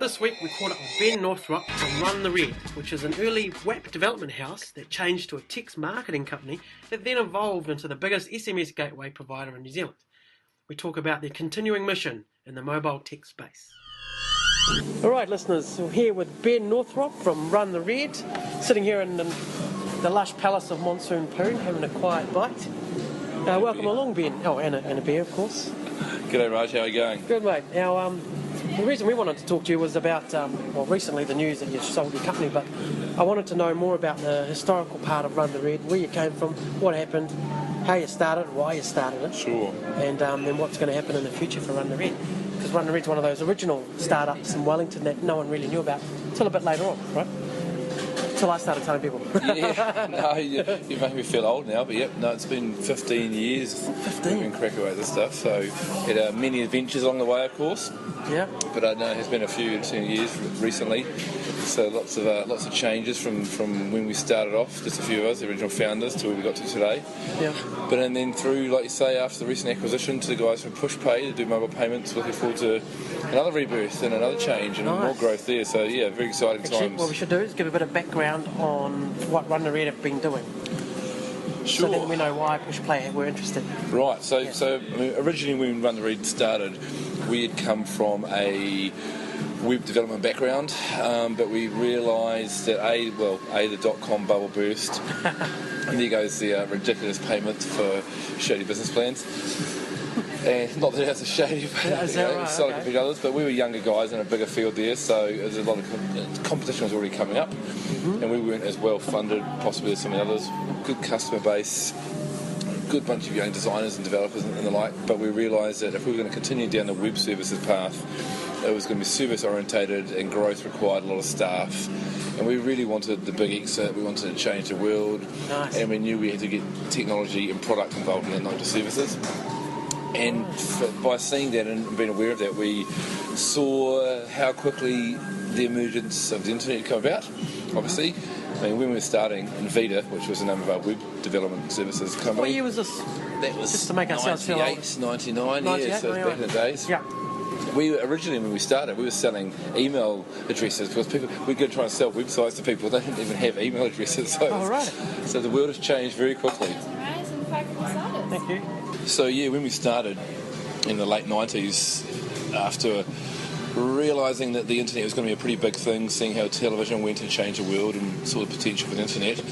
This week we caught up with Ben Northrop from Run the Red, which is an early WAP development house that changed to a text marketing company that then evolved into the biggest SMS gateway provider in New Zealand. We talk about their continuing mission in the mobile tech space. Alright listeners, we're here with Ben Northrop from Run the Red, sitting here in the lush palace of Monsoon Poon, having a quiet bite. Welcome along, Ben. Oh, and a beer, of course. G'day Raj, how are you going? Good, mate. Now, the reason we wanted to talk to you was about, recently the news that you sold your company, but I wanted to know more about the historical part of Run the Red, where you came from, what happened, how you started, why you started it. Sure. And then what's going to happen in the future for Run the Red. Because Run the Red's one of those original startups in Wellington that no one really knew about until a bit later on, right? Until I started telling people. Yeah, no, you make me feel old now, but yep, no, it's been 15 years. 15? We've been cracking away at this stuff, so had many adventures along the way, of course. Yeah. But I know it has been a few years recently, so lots of changes from when we started off, just a few of us, the original founders, to where we got to today. Yeah. But and then through, like you say, after the recent acquisition, to the guys from PushPay to do mobile payments, looking forward to another rebirth and another change and more growth there. So yeah, very exciting times. What we should do is give a bit of background on what Run the Red have been doing. Sure. So then we know why PushPay were interested. Right, so I mean, originally when Run the Red started, we had come from a web development background, but we realised that the .com bubble burst, and there goes the ridiculous payments for shady business plans. And not that it's a shady, but selling to others. But we were younger guys in a bigger field there, so there's a lot of competition was already coming up, and we weren't as well funded, possibly as some of the others. Good customer base, good bunch of young designers and developers and the like. But we realised that if we were going to continue down the web services path, it was going to be service orientated, and growth required a lot of staff. And we really wanted the big exit. We wanted to change the world, and we knew we had to get technology and product involved in that, not just services. And by seeing that and being aware of that, we saw how quickly the emergence of the internet come about, obviously. I mean, when we were starting in Vita, which was the name of our web development services company. What year was this? That was just to make ourselves feel old. 99, yeah, so back in the days. Yeah. We originally, when we started, we were selling email addresses because we could try and sell websites to people. They didn't even have email addresses. So, so the world has changed very quickly. Thank you. So yeah, when we started in the late 90s, after realising that the internet was going to be a pretty big thing, seeing how television went and changed the world and saw the potential for the internet.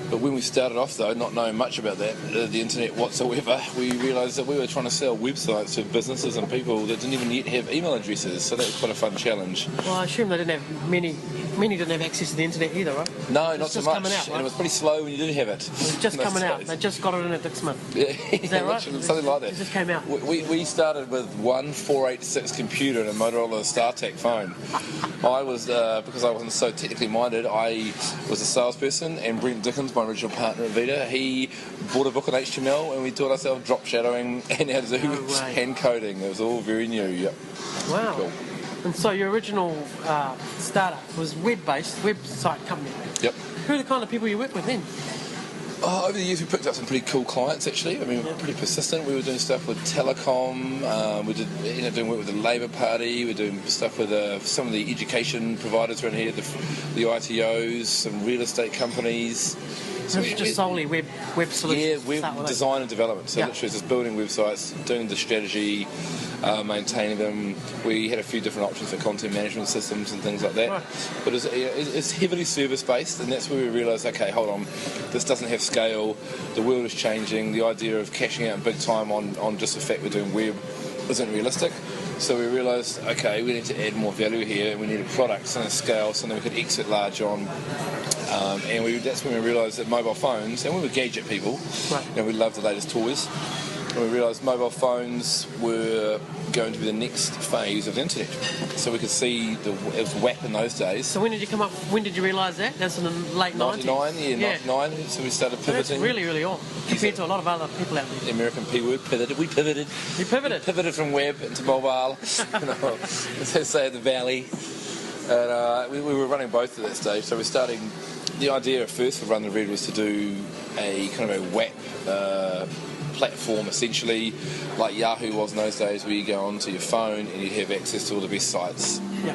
But when we started off though, not knowing much about that, the internet whatsoever, we realised that we were trying to sell websites to businesses and people that didn't even yet have email addresses, so that was quite a fun challenge. Well, I assume they didn't have many didn't have access to the internet either, right? No, not so much. Coming out, right? And it was pretty slow when you did have it. It was just coming out. They just got it in at Dick Smith. Yeah, is that right? Something like that. It just came out. We started with one 486 computer and a Motorola StarTAC phone. I was, because I wasn't so technically minded, I was a salesperson, and Brent Dickens, my original partner at Vita, he bought a book on HTML, and we taught ourselves drop shadowing and how to do hand coding. It was all very new. Yep. Wow. Cool. And so your original startup was web-based, website company. Yep. Who are the kind of people you work with then? Over the years, we picked up some pretty cool clients. Actually, I mean, we were pretty persistent. We were doing stuff with telecom. We did, doing work with the Labour Party. We were doing stuff with some of the education providers around here, the ITOs, some real estate companies. So it's just solely web solutions. Yeah, web design and development. So literally just building websites, doing the strategy, maintaining them. We had a few different options for content management systems and things like that. Right. But it's heavily service-based, and that's where we realised, okay, hold on, this doesn't have scale. The world is changing. The idea of cashing out big time on just the fact we're doing web isn't realistic. So we realised, okay, we need to add more value here, and we need a product and a scale, something we could exit large on. And that's when we realised that mobile phones, and we were gadget people, we loved the latest toys, and we realised mobile phones were going to be the next phase of the internet. So we could see it was WAP in those days. So when did you realise that? That's in the late 90s? 99, so we started pivoting. That's really, really on, compared to a lot of other people out there. The American P word, pivoted. We pivoted. You pivoted? We pivoted from web into mobile, as they say at the Valley. And we were running both at that stage, so we're starting. The idea at first for Run the Red was to do a kind of a WAP platform, essentially, like Yahoo was in those days, where you go onto your phone and you'd have access to all the best sites. Yeah.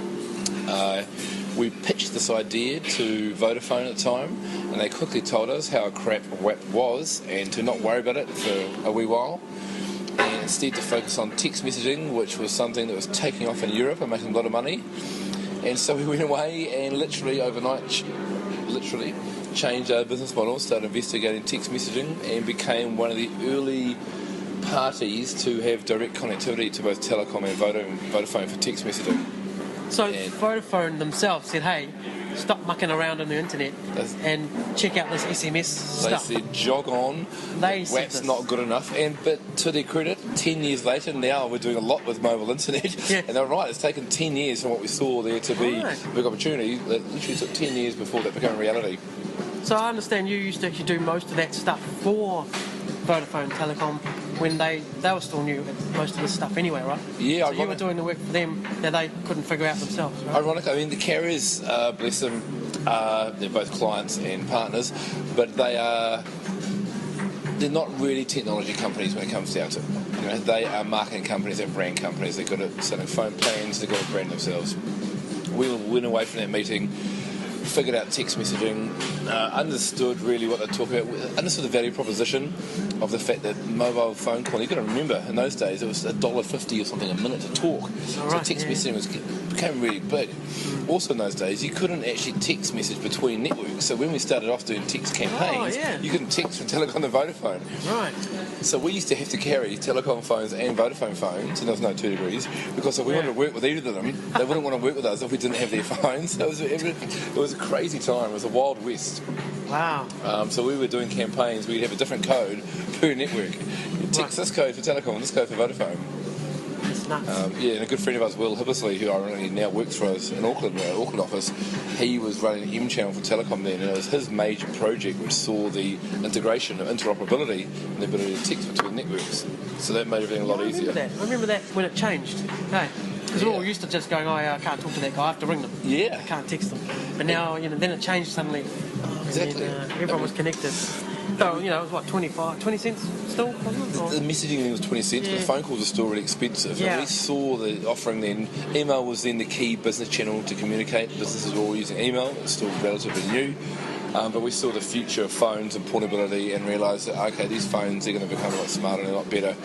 We pitched this idea to Vodafone at the time, and they quickly told us how crap WAP was and to not worry about it for a wee while, and instead to focus on text messaging, which was something that was taking off in Europe and making a lot of money. And so we went away and literally overnight, changed our business model, started investigating text messaging, and became one of the early parties to have direct connectivity to both Telecom and Vodafone for text messaging. So Vodafone themselves said, hey, stop mucking around on the internet and check out this SMS stuff. They said, jog on, WAP's not good enough. But to their credit, 10 years later, now we're doing a lot with mobile internet. Yeah. And they're right, it's taken 10 years from what we saw there to be a big opportunity. It literally took 10 years before that became a reality. So I understand you used to actually do most of that stuff for Vodafone Telecom when they were still new at most of this stuff anyway, right? Yeah, so you were doing the work for them that they couldn't figure out themselves, right? Ironic, I mean, the carriers, bless them, they're both clients and partners, but they're not really technology companies when it comes down to it. You know, they are marketing companies, they're brand companies, they're good at selling phone plans, they're good at brand themselves. We went away from that meeting, figured out text messaging, understood really what they're talking about, understood the value proposition of the fact that mobile phone call, you've got to remember, in those days it was $1.50 or something a minute to talk. So text messaging became really big. Also in those days, you couldn't actually text message between networks. So when we started off doing text campaigns, you couldn't text from Telecom to Vodafone. Right. So we used to have to carry Telecom phones and Vodafone phones, and there was no 2 degrees, because if we wanted to work with either of them, they wouldn't want to work with us if we didn't have their phones. So it was a crazy time. It was a wild west. Wow. So we were doing campaigns. We'd have a different code per network. You'd text this code for Telecom and this code for Vodafone. That's nuts. And a good friend of ours, Will Hibbersley, who ironically now works for us in Auckland, our Auckland office, he was running the M channel for Telecom then, and it was his major project which saw the integration of interoperability and the ability to text between networks. So that made everything a lot easier. I remember that when it changed. Hey. Because we're all used to just going, I can't talk to that guy, I have to ring them. Yeah. I can't text them. But now, then it changed suddenly. Exactly. And, everyone was connected. So, it was what, 20 cents still, wasn't it? The messaging was 20 cents, but the phone calls were still really expensive. Yeah. And we saw the offering then. Email was then the key business channel to communicate. Businesses were all using email. It's still relatively new. But we saw the future of phones and portability and realised that, okay, these phones are going to become a lot smarter and a lot better.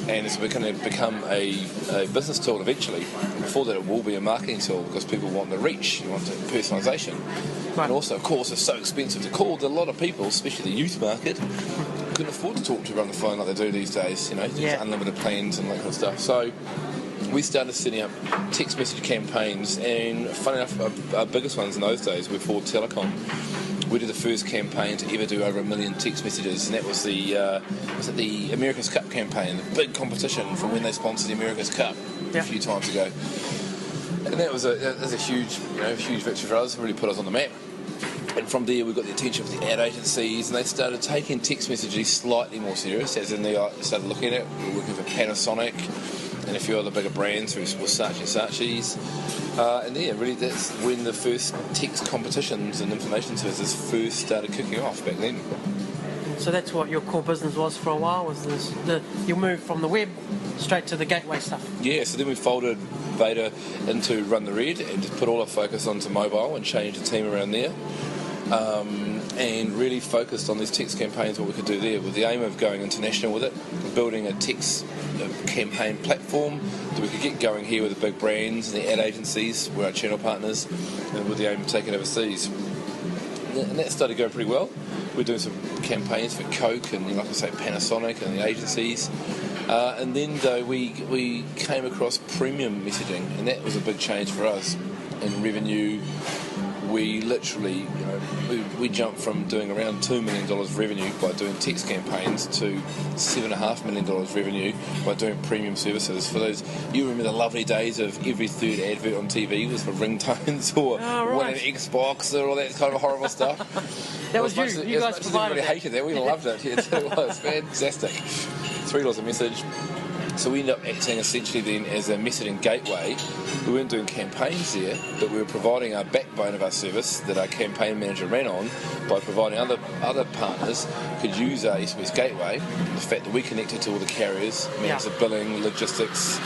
And it's going to become a business tool eventually. Before that, it will be a marketing tool because people want the reach, you want the personalisation. Right. And also, of course, it's so expensive to call that a lot of people, especially the youth market, couldn't afford to talk to run the phone like they do these days, just unlimited plans and that kind of stuff. So we started setting up text message campaigns, and funny enough, our biggest ones in those days were for Telecom. We did the first campaign to ever do over 1 million text messages, and that was the America's Cup campaign, the big competition from when they sponsored the America's Cup a few times ago. And that was a huge, huge victory for us. It really put us on the map. And from there, we got the attention of the ad agencies, and they started taking text messaging slightly more serious. As in, they started looking at it. We were working for Panasonic and a few other bigger brands, Versace's. And really, that's when the first text competitions and information services first started kicking off back then. So that's what your core business was for a while, was you moved from the web straight to the gateway stuff. Yeah, so then we folded Veda into Run the Red and just put all our focus onto mobile and changed the team around there. And really focused on these text campaigns, what we could do there, with the aim of going international with it, building a text campaign platform that we could get going here with the big brands and the ad agencies, were our channel partners, and with the aim of taking overseas. And that started going pretty well. We're doing some campaigns for Coke and, like I say, Panasonic and the agencies. And then, though, we came across premium messaging, and that was a big change for us in revenue. We literally, we jumped from doing around $2 million revenue by doing text campaigns to $7.5 million revenue by doing premium services. For those, you remember the lovely days of every third advert on TV was for ringtones or an Xbox or all that kind of horrible stuff. That was you. You guys provided really hated that. We loved it. It was fantastic. $3 a message. So we ended up acting essentially then as a messaging gateway. We weren't doing campaigns there, but we were providing our backbone of our service that our campaign manager ran on by providing other partners could use our SMS gateway. The fact that we connected to all the carriers, managed the billing, logistics,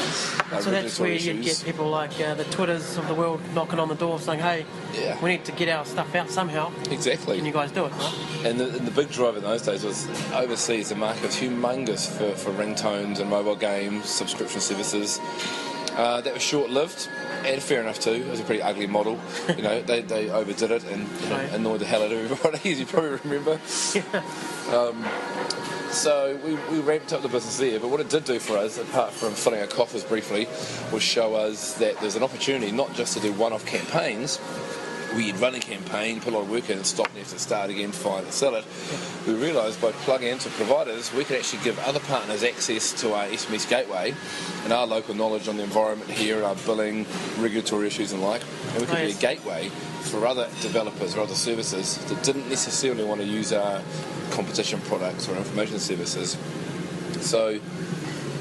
so that's where issues. you'd get people like the Twitters of the world knocking on the door saying, hey, we need to get our stuff out somehow. Exactly. Can you guys do it, right? And the big drive in those days was overseas. The market was humongous for ringtones and mobile games, subscription services. That was short-lived, and fair enough too. It was a pretty ugly model. You know, they overdid it and annoyed the hell out of everybody, as you probably remember. So we ramped up the business there, but what it did do for us, apart from filling our coffers briefly, was show us that there's an opportunity not just to do one-off campaigns. We'd run a campaign, put a lot of work in and stop and have to start again, find and sell it. We realised by plugging into providers, we could actually give other partners access to our SMS gateway and our local knowledge on the environment here, our billing, regulatory issues and like. And we could be a gateway for other developers or other services that didn't necessarily want to use our competition products or information services. So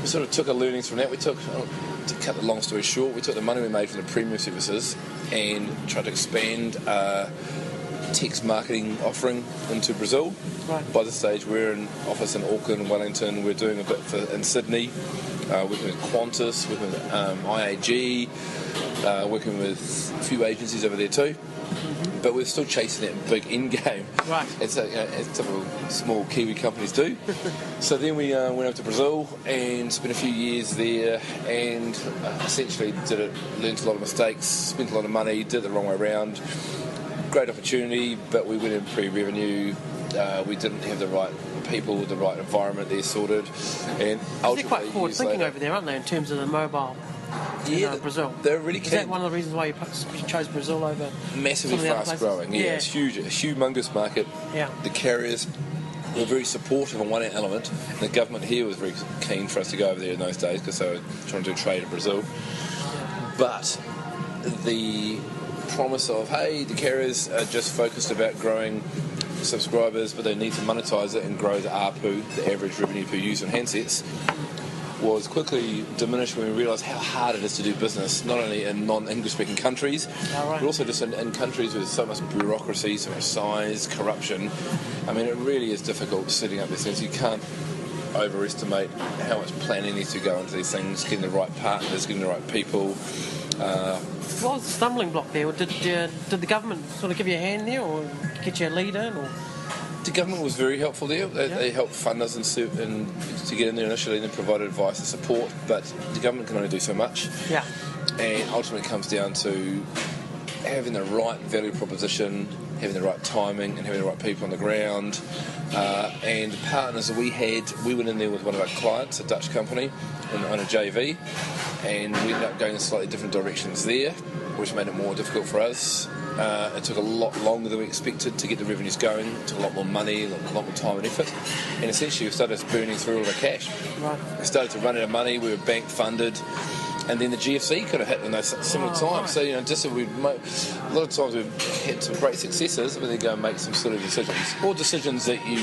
we sort of took our learnings from that. We took, to cut the long story short, we took the money we made from the premium services and tried to expand our text marketing offering into Brazil. Right. By this stage, we're in office in Auckland, Wellington. We're doing a bit in Sydney, working with Qantas, working with IAG, working with a few agencies over there too. Mm-hmm. But we're still chasing that big end game. Right. As typical small Kiwi companies do. So then we went over to Brazil and spent a few years there and essentially learned a lot of mistakes, spent a lot of money, did it the wrong way around. Great opportunity, but we went in pre-revenue. We didn't have the right people, the right environment there sorted. And ultimately, they're quite forward thinking over there, aren't they, in terms of the mobile? Brazil. They're really keen. Is that one of the reasons why you chose Brazil over? Massively fast growing. Yeah, it's huge, a humongous market. Yeah. The carriers were very supportive on one element. The government here was very keen for us to go over there in those days because they were trying to do trade in Brazil. Yeah. But the promise of, hey, the carriers are just focused about growing subscribers, but they need to monetize it and grow the ARPU, the average revenue per user on handsets, was quickly diminished when we realised how hard it is to do business, not only in non-English speaking countries, but also just in countries with so much bureaucracy, so much size, corruption. I mean, it really is difficult setting up these things. You can't overestimate how much planning needs to go into these things, getting the right partners, getting the right people. What was the stumbling block there? Did the government sort of give you a hand there, or get you a lead in, or...? The government was very helpful there. They helped fund us and to get in there initially and then provided advice and support, but the government can only do so much. Yeah. And ultimately it comes down to having the right value proposition, having the right timing and having the right people on the ground. And the partners that we had, we went in there with one of our clients, a Dutch company, on a JV, and we ended up going in slightly different directions there, which made it more difficult for us. It took a lot longer than we expected to get the revenues going. It took a lot more money, a lot more time and effort. And essentially we started burning through all of our cash. Right. We started to run out of money, we were bank funded, and then the GFC could have hit in those similar times. Right. So, just a lot of times we've had some great successes, but then go and make some silly decisions. Or decisions that you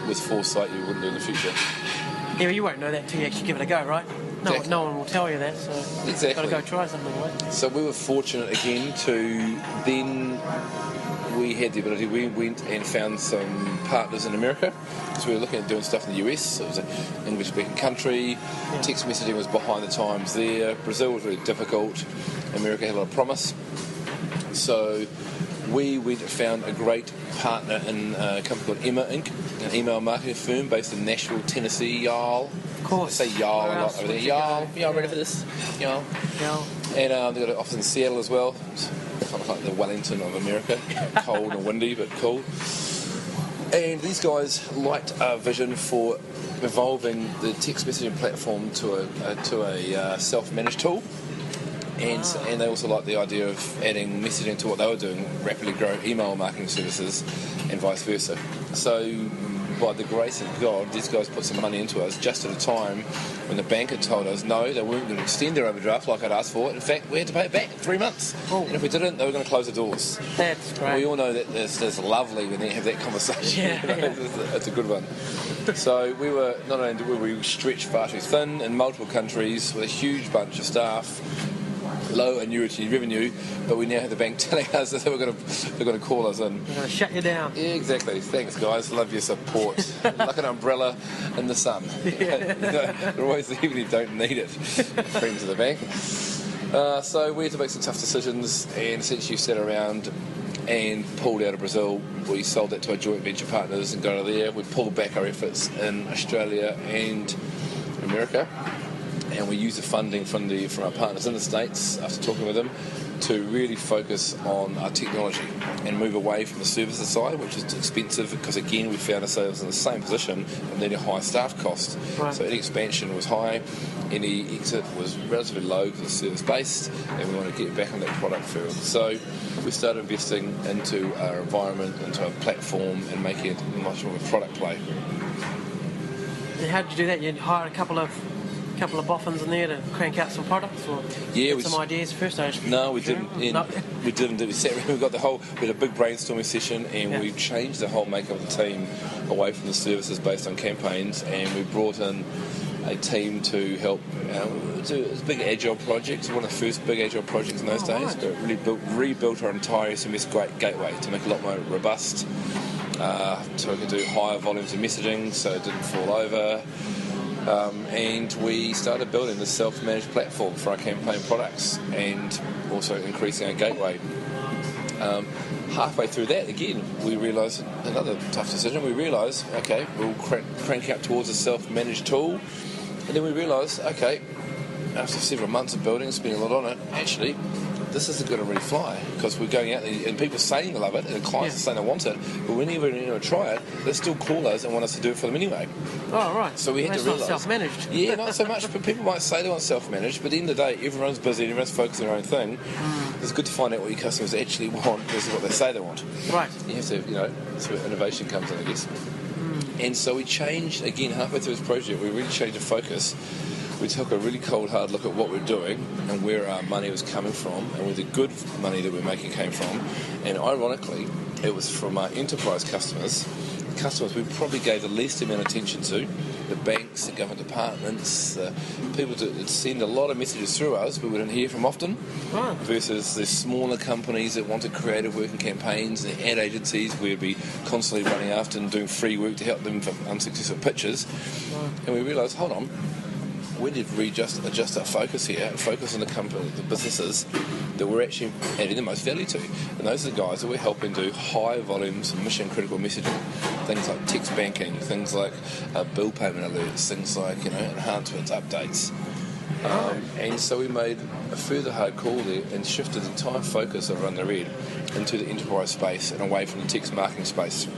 with foresight you wouldn't do in the future. Yeah, you won't know that until you actually give it a go, right? Exactly. No one will tell you that, so you've got to go try something, right? So we were fortunate again to then, we had the ability, we went and found some partners in America, because we were looking at doing stuff in the US. It was an English-speaking country, text messaging was behind the times there, Brazil was really difficult, America had a lot of promise. So we went and found a great partner in a company called Emma Inc., an email marketing firm based in Nashville, Tennessee, Y'all. Of course. I say Y'all a lot over there. Y'all ready for this? Y'all. And they've got an office in Seattle as well. It's kind of like the Wellington of America. Cold and windy, but cool. And these guys liked our vision for evolving the text messaging platform to a self-managed tool. And they also liked the idea of adding messaging to what they were doing, rapidly growing email marketing services and vice versa. So by the grace of God, these guys put some money into us just at a time when the bank had told us no, they weren't going to extend their overdraft like I'd asked for. In fact, we had to pay it back in 3 months. Oh. And if we didn't, they were going to close the doors. That's great. We all know that it's lovely when they have that conversation. Yeah. It's a good one. So we were, not only were we stretched far too thin in multiple countries with a huge bunch of staff, low annuity revenue, but we now have the bank telling us that they're going to call us in. They're going to shut you down. Yeah, exactly. Thanks, guys. Love your support. Like an umbrella in the sun. Yeah. They're always there when you don't need it. Friends of the bank. So we had to make some tough decisions, and essentially sat around and pulled out of Brazil. We sold that to our joint venture partners and got out of there. We pulled back our efforts in Australia and America. And we used the funding from our partners in the States, after talking with them, to really focus on our technology and move away from the services side, which is expensive because, again, we found ourselves in the same position of needing a high staff cost. Right. So any expansion was high, any exit was relatively low because it's service-based, and we want to get back on that product field. So we started investing into our environment, into our platform, and making it much more of a product play. And how did you do that? You hired a couple of boffins in there to crank out some products, or get some ideas first? No, we didn't. No. We didn't. We sat around. We had a big brainstorming session, and we changed the whole makeup of the team away from the services based on campaigns, and we brought in a team to help. It's a big agile project. It's one of the first big agile projects in those days. Right. But really rebuilt our entire SMS gateway to make it a lot more robust, so we could do higher volumes of messaging, so it didn't fall over. And we started building this self-managed platform for our campaign products, and also increasing our gateway. Halfway through that, again, we realised, another tough decision, we realised, okay, we'll crank out towards a self-managed tool, and then we realised, okay, after several months of building, spending a lot on it, actually, this isn't going to really fly, because we're going out there and people saying they love it, and the clients are saying they want it, but whenever we try it, they still call us and want us to do it for them anyway. Oh, right. So we had to realise. Not self-managed. Yeah, not so much, but people might say they want self-managed, but at the end of the day, everyone's busy, everyone's focused on their own thing. It's good to find out what your customers actually want versus what they say they want. Right. You have to, that's where innovation comes in, I guess. And so we changed, again, halfway through this project, we really changed the focus. We took a really cold, hard look at what we're doing and where our money was coming from, and where the good money that we're making came from. And ironically, it was from our enterprise customers. Customers we probably gave the least amount of attention to, the banks, the government departments, the people that send a lot of messages through us we wouldn't hear from often, versus the smaller companies that wanted creative work and campaigns, and the ad agencies we'd be constantly running after and doing free work to help them for unsuccessful pitches. And we realised, hold on, we need to adjust our focus here, focus on the businesses that we're actually adding the most value to. And those are the guys that we're helping do high volumes of mission critical messaging. Things like text banking, things like bill payment alerts, things like enhancements, updates. And so we made a further hard call there and shifted the entire focus of Run the Red into the enterprise space and away from the text marketing space.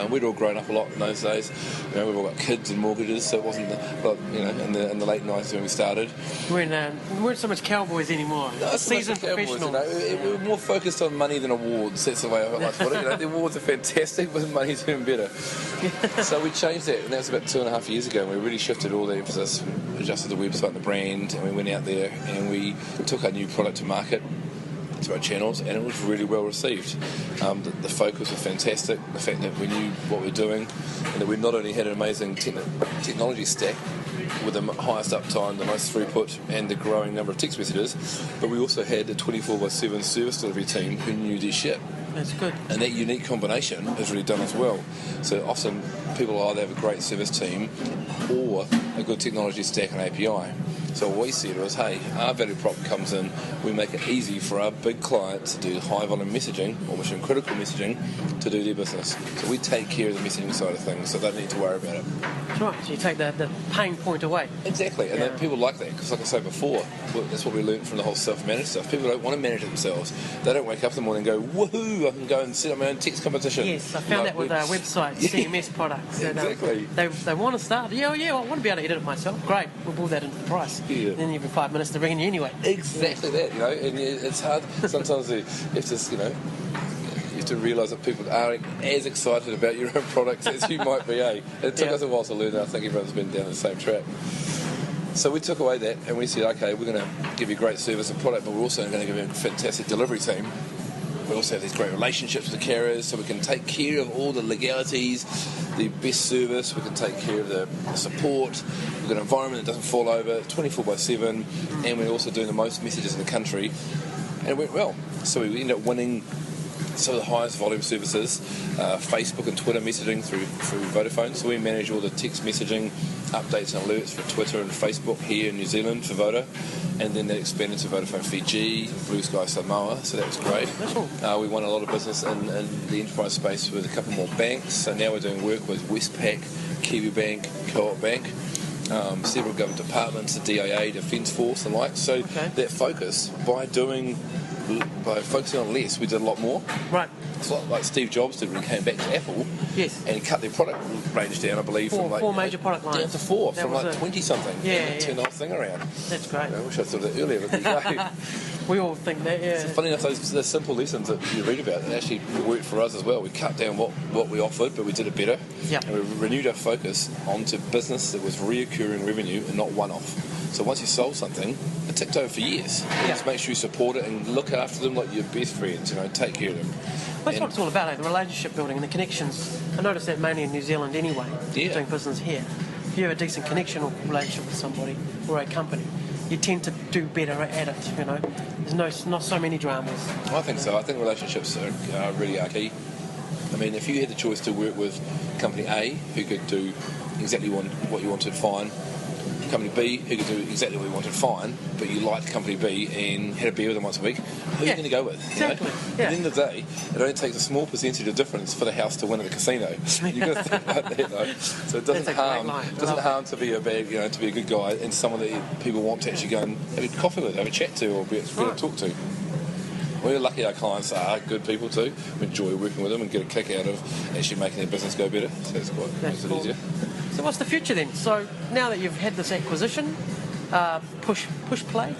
We'd all grown up a lot in those days. We've all got kids and mortgages, so it wasn't in the late 90s when we started. We weren't so much cowboys anymore. No, seasoned professionals. We were more focused on money than awards. That's the way I like to put it. The awards are fantastic, but money's even better. So we changed that, and that was about 2.5 years ago. And we really shifted all the emphasis, adjusted the website and the brand, and we went out there and we took our new product to market, to our channels, and it was really well received. The focus was fantastic. The fact that we knew what we were doing, and that we not only had an amazing technology stack with the highest uptime, the most throughput, and the growing number of text messages, but we also had a 24/7 service delivery team who knew their shit. That's good. And that unique combination has really done us well. So often people either have a great service team or a good technology stack and API. So what we said was, hey, our value prop comes in, we make it easy for our big clients to do high volume messaging or mission critical messaging to do their business. So we take care of the messaging side of things, so they don't need to worry about it. That's right, so you take the pain point away. Exactly, and then people like that, because like I said before, that's what we learned from the whole self-managed stuff. People don't want to manage it themselves. They don't wake up in the morning and go, woohoo, I can go and set up my own text competition. Yes, I found that with our website, CMS products. Exactly. They want to start, I want to be able to edit it myself. Great, we'll build that into the price. Yeah. Then every 5 minutes they're ringing you anyway. Exactly that, and it's hard. Sometimes you have to, you have to realise that people aren't as excited about your own products as you might be, eh? It took us a while to learn, and I think everyone's been down the same track. So we took away that and we said, okay, we're going to give you great service and product, but we're also going to give you a fantastic delivery team. We also have these great relationships with the carriers, so we can take care of all the legalities, the best service, we can take care of the support, we've got an environment that doesn't fall over 24/7, and we're also doing the most messages in the country. And it went well. So we ended up winning some of the highest volume services, Facebook and Twitter messaging through Vodafone. So we manage all the text messaging, updates and alerts for Twitter and Facebook here in New Zealand for Voda. And then that expanded to Vodafone Fiji, Blue Sky Samoa, so that was great. We won a lot of business in the enterprise space with a couple more banks. So now we're doing work with Westpac, Kiwi Bank, Co-op Bank, several government departments, the DIA, Defence Force and like. So that focus, by focusing on less, we did a lot more. Right. It's like Steve Jobs did when he came back to Apple. Yes. And he cut their product range down, I believe, from like... Four major product lines. Down to four, that from like 20-something. Yeah, and turned the whole thing around. That's great. I wish I thought of that earlier, but there you go. We all think that, yeah. So funny enough, those simple lessons that you read about, it actually worked for us as well. We cut down what we offered, but we did it better. Yep. And we renewed our focus onto business that was reoccurring revenue and not one-off. So once you sold something, it ticked over for years. Just make sure you support it and look after them like your best friends, take care of them. That's what it's all about, the relationship building and the connections. I noticed that mainly in New Zealand anyway, doing business here. If you have a decent connection or relationship with somebody or a company, you tend to do better at it, There's not so many dramas. I think so. I think relationships are really key. I mean, if you had the choice to work with company A, who could do exactly what you wanted, fine. Company B, who could do exactly what you wanted, fine, but you liked company B and had a beer with them once a week, who are you going to go with? Exactly. At the end of the day, it only takes a small percentage of difference for the house to win at the casino. You've got to think about that, though. So it doesn't harm to be a bad, to be a good guy and someone that people want to actually go and have a coffee with, have a chat to, or be able to talk to. We're lucky our clients are good people too. We enjoy working with them and get a kick out of actually making their business go better. So that's makes it easier. So what's the future then? So now that you've had this acquisition, push pay.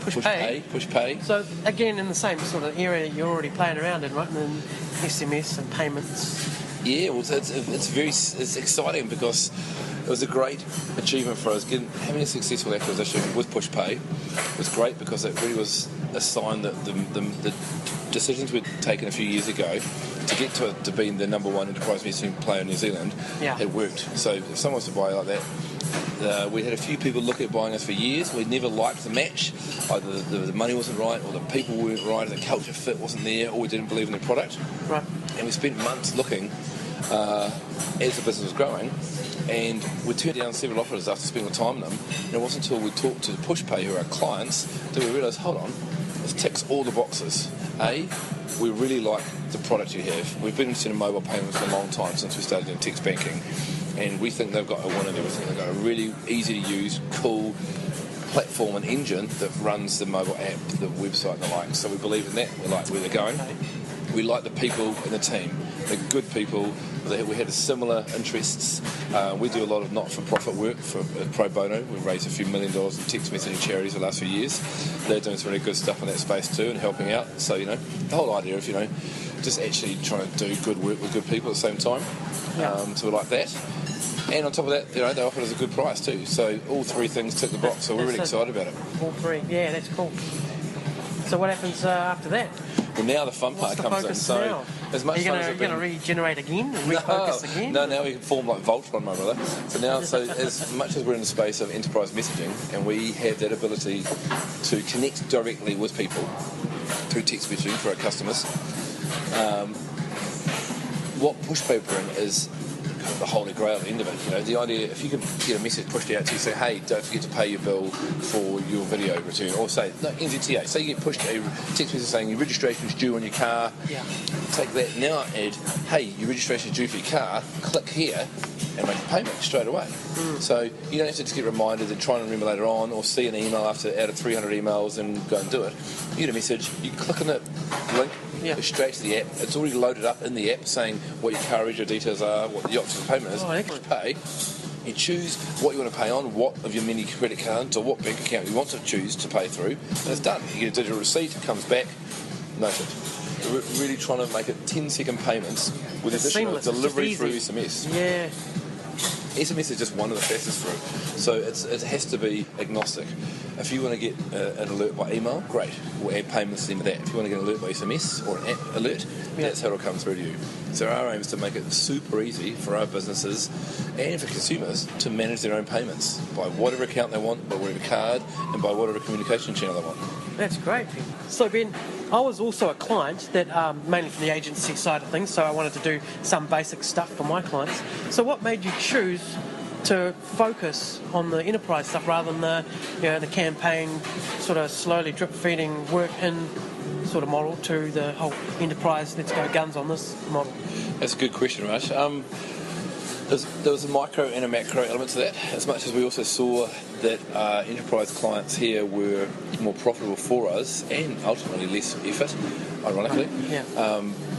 So again, in the same sort of area you're already playing around in, right? And then SMS and payments. Yeah, well, it's exciting because it was a great achievement for us. Having a successful acquisition with PushPay was great because it really was a sign that the decisions we'd taken a few years ago to get to being the number one enterprise messaging player in New Zealand had worked. So if someone was to buy like that, we had a few people look at buying us for years. We never liked the match. Either the money wasn't right, or the people weren't right, or the culture fit wasn't there, or we didn't believe in the product. Right. And we spent months looking as the business was growing, and we turned down several offers after spending time on them. And it wasn't until we talked to PushPay, who are our clients, that we realised, hold on, this ticks all the boxes. A, we really like the product you have. We've been interested in mobile payments for a long time, since we started in text banking, and we think they've got a winner there. We think they've got a really easy to use, cool platform and engine that runs the mobile app, the website and the like. So we believe in that. We like where they're going. We like the people in the team. They're good people. We had similar interests. We do a lot of not-for-profit work for pro bono. We've raised a few $1 million in text messaging charities the last few years. They're doing some really good stuff in that space too and helping out. So, the whole idea of, just actually trying to do good work with good people at the same time. So we like that. And on top of that, they offered us a good price too. So all three things tick the box. So we're really excited about it. All three. Yeah, that's cool. So what happens after that? Well, now the fun part comes in. So, now? as much fun as you're going to regenerate again and refocus again? No, now we can form like Voltron, my brother. So as much as we're in the space of enterprise messaging, and we have that ability to connect directly with people through text messaging for our customers, what PushPay bring is the holy grail at the end of it. The idea, if you can get a message pushed out to you, say, hey, don't forget to pay your bill for your video return, or say, no, NZTA, say you get pushed a text message saying your registration is due on your car, take that, now add, hey, your registration is due for your car, click here and make a payment straight away. So you don't have to just get reminded and try and remember later on, or see an email out of 300 emails and go and do it. You get a message, you click on that link, go straight to the app. It's already loaded up in the app saying what your car registration details are, what the option of payment is. Pay. You choose what you want to pay on, what of your many credit cards or what bank account you want to choose to pay through, and it's done. You get a digital receipt, it comes back, noted. We're really trying to make it 10-second payments with It's additional seamless, it's delivery just through easy. SMS. Yeah. SMS is just one of the facets through, so it has to be agnostic. If you want to get an alert by email, great, we'll add payments into that. If you want to get an alert by SMS or an app alert, that's how it'll come through to you. So our aim is to make it super easy for our businesses and for consumers to manage their own payments by whatever account they want, by whatever card, and by whatever communication channel they want. That's great. So Ben, I was also a client that mainly from the agency side of things, so I wanted to do some basic stuff for my clients. So what made you choose to focus on the enterprise stuff rather than the campaign sort of slowly drip feeding work in sort of model to the whole enterprise, let's go guns on this model? That's a good question, Raj. There was a micro and a macro element to that, as much as we also saw that enterprise clients here were more profitable for us and ultimately less effort, ironically.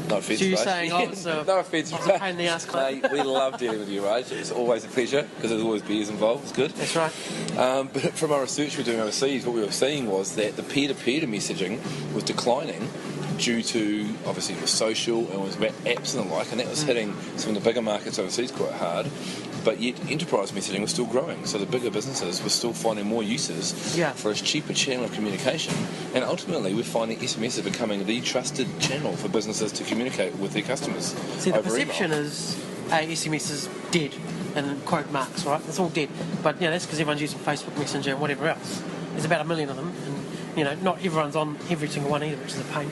No offence, So you're Raj. saying I was no offence, a pain in the ass client? Mate, we love dealing with you, Raj. It's always a pleasure because there's always beers involved. It's good. That's right. But from our research we're doing overseas, what we were seeing was that the peer-to-peer messaging was declining due to, obviously, the social and was about apps and the like, and that was hitting some of the bigger markets overseas quite hard. But yet enterprise messaging was still growing, so the bigger businesses were still finding more uses for a cheaper channel of communication. And ultimately, we're finding SMS is becoming the trusted channel for businesses to communicate with their customers. See, the over perception email. is SMS is dead, and quote marks, right? It's all dead. But that's because everyone's using Facebook Messenger and whatever else. There's about 1 million of them, and not everyone's on every single one either, which is a pain.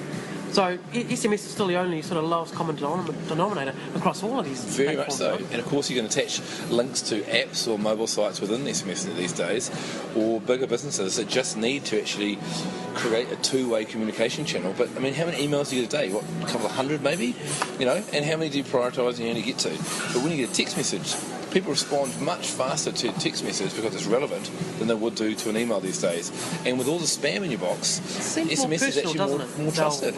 So SMS is still the only sort of lowest common denominator across all of these. Very much so. Right? And of course you can attach links to apps or mobile sites within SMS these days, or bigger businesses that just need to actually create a two-way communication channel. But I mean, how many emails do you get a day? What, a couple of hundred maybe? And how many do you prioritise and you only get to? But when you get a text message, people respond much faster to a text message because it's relevant than they would do to an email these days. And with all the spam in your box, SMS is actually more trusted.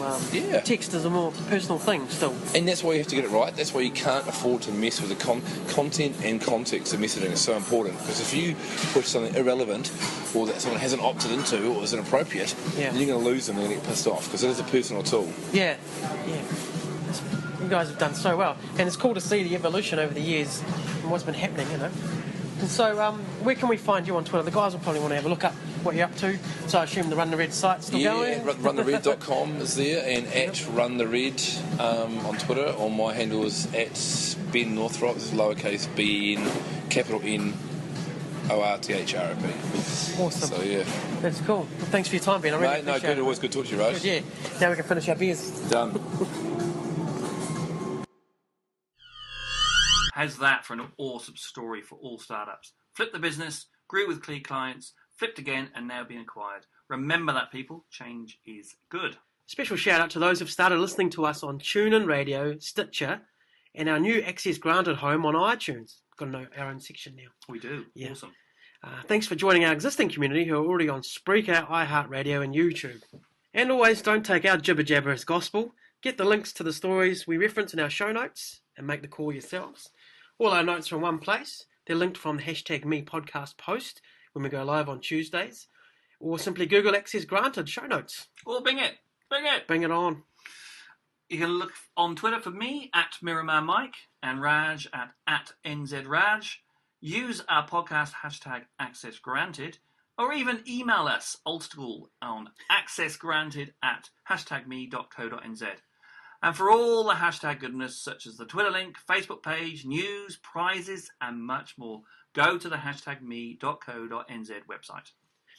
Text is a more personal thing still. And that's why you have to get it right. That's why you can't afford to mess with the content and context of messaging is so important. Because if you push something irrelevant or that someone hasn't opted into or is inappropriate, then you're going to lose them and they're going to get pissed off because it is a personal tool. Yeah. You guys have done so well. And it's cool to see the evolution over the years and what's been happening, And so, where can we find you on Twitter? The guys will probably want to have a look up what you're up to. So I assume the Run the Red site's still going? Yeah, runthered.com is there, and at runthered on Twitter. Or my handle is at Ben Northrop, this is lowercase Ben, capital N, ORTHROP. Awesome. So, yeah. That's cool. Well, thanks for your time, Ben. I really appreciate good. it. Always good to talk to you, Raj. Good, Now we can finish our beers. Done. How's that for an awesome story for all startups? Flip the business, grew with key clients, flipped again, and now being acquired. Remember that, people. Change is good. Special shout out to those who've started listening to us on TuneIn Radio, Stitcher, and our new Access Granted home on iTunes. Got to know our own section now. We do. Yeah. Awesome. Thanks for joining our existing community who are already on Spreaker, iHeartRadio, and YouTube. And always don't take our jibber jabber as gospel. Get the links to the stories we reference in our show notes and make the call yourselves. All our notes are in one place. They're linked from the #MePodcast post when we go live on Tuesdays. Or simply Google Access Granted show notes. Or bing it. Bring it on. You can look on Twitter for me at Mirrorman Mike and Raj at NZRaj. Use our podcast hashtag Access Granted, or even email us old school on accessgranted at #me.co.nz. And for all the hashtag goodness, such as the Twitter link, Facebook page, news, prizes, and much more, go to the #me.co.nz website.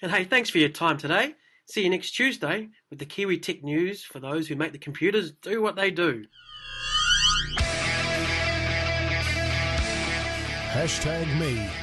And hey, thanks for your time today. See you next Tuesday with the Kiwi Tech News for those who make the computers do what they do. #me.co.nz